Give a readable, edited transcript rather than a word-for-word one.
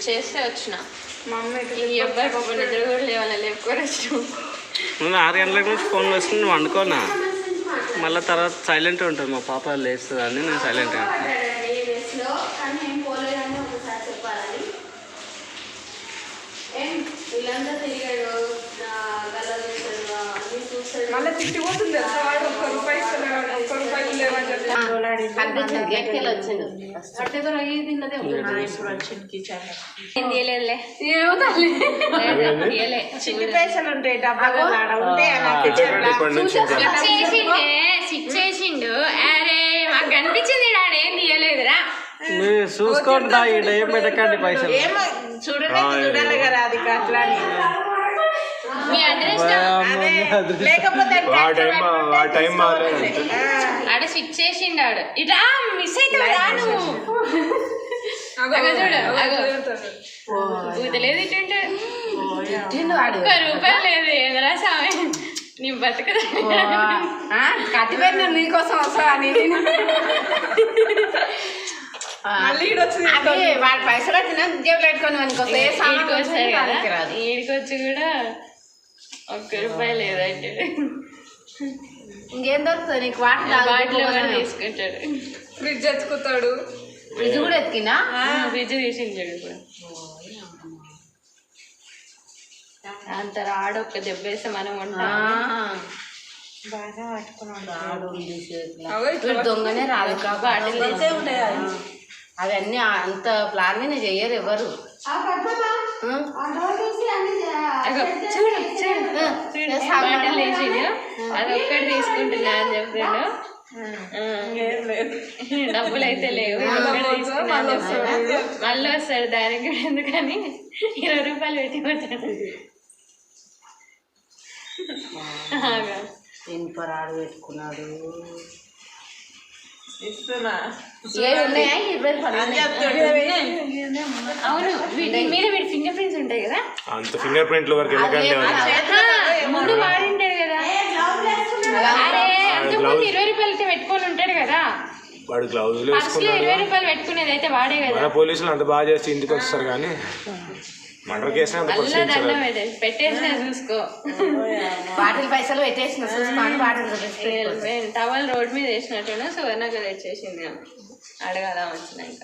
చేస్తే వచ్చిన ఈ అబ్బాయి పాప నిద్ర కూడా లేవాలి లేపుకొని వచ్చిన 6 గంటలకు నుంచి ఫోన్ వస్తుంది నువ్వు వండుకోనా మళ్ళీ తర్వాత సైలెంట్ ఉంటుంది మా పాప లేస్తుంది అని నేను సైలెంట్గా మళ్ళీ తిట్టిపోతుంది కనిపించింది గట్టికెళ్ళి వచ్చిండు చిట్టి పైసలు ఉంటాయి డబ్బాలు ఉంటే చేసిండు అరే మాకు కనిపించింది డాడీ ఏం తీయలేదురా చూసుకోండి ఏం పెట్టకండి పైసలు చూడాలి కదా అది అట్లా మీ అడ్రస్ లేకపోతే ఆడ స్విచ్ చేసిండు ఆడు ఇట్లా మిస్ అవుతావురా నువ్వు చూడు లేదు ఇటుంటే ₹1 లేదు ఏదరా స్వామి నీ బతుకదా కట్టిపోయిన నీకోసం వస్తా అని వాడి పైసలు వచ్చిన ఉద్యోగం పెట్టుకొని ఈడికొచ్చి కూడా ₹1 లేదంటే ఇంకేం దొరుకుతుంది నీకు వాటిలో కూడా తీసుకుంటాడు ఫ్రిడ్జ్ ఎత్తుకుతాడు ఫ్రిడ్జ్ కూడా ఎత్తికినా ఫ్రిడ్జ్ తీసించాడు ఇప్పుడు అంత రాడు ఒక్క దెబ్బేస్తే మనం బాగా పట్టుకున్నాడు దొంగనే రాదు కాబట్టి అవన్నీ అంత ప్లాన్ చెయ్యరు ఎవరు బాటలు వేసిండు అది ఒక్కటి తీసుకుంటున్నా అని చెప్పాడు డబ్బులు అయితే లేవు తీసుకున్నా మళ్ళీ వస్తాడు దానికి కూడా ఎందుకని ₹20 పెట్టి కొట్టాడు ఇనుపరాడు పెట్టుకున్నాడు అవును వీటి మీద వీడి ఫింగర్ ప్రింట్స్ ఉంటాయి కదా అంత ఫింగర్ ప్రింట్ల వరకు ముందు వాడింటాడు కదా అరే అంతకుముందు ₹20 అయితే పెట్టుకొని ఉంటాడు కదా వాడు గ్లౌజులు ₹20 పెట్టుకునేది అయితే వాడే కదా పోలీసులు అంత బాగా చేస్తే ఇంటికి వస్తారు కానీ మర్డర్ కేసు పెట్టేసిన చూసుకో బాటిల్ పైసలు పెట్టేసిన చూసుకోండి బాటిల్ టవల్ రోడ్ మీద వేసినట్టున్నా సువర్ణకు తెచ్చేసింది అడగాల వచ్చినాక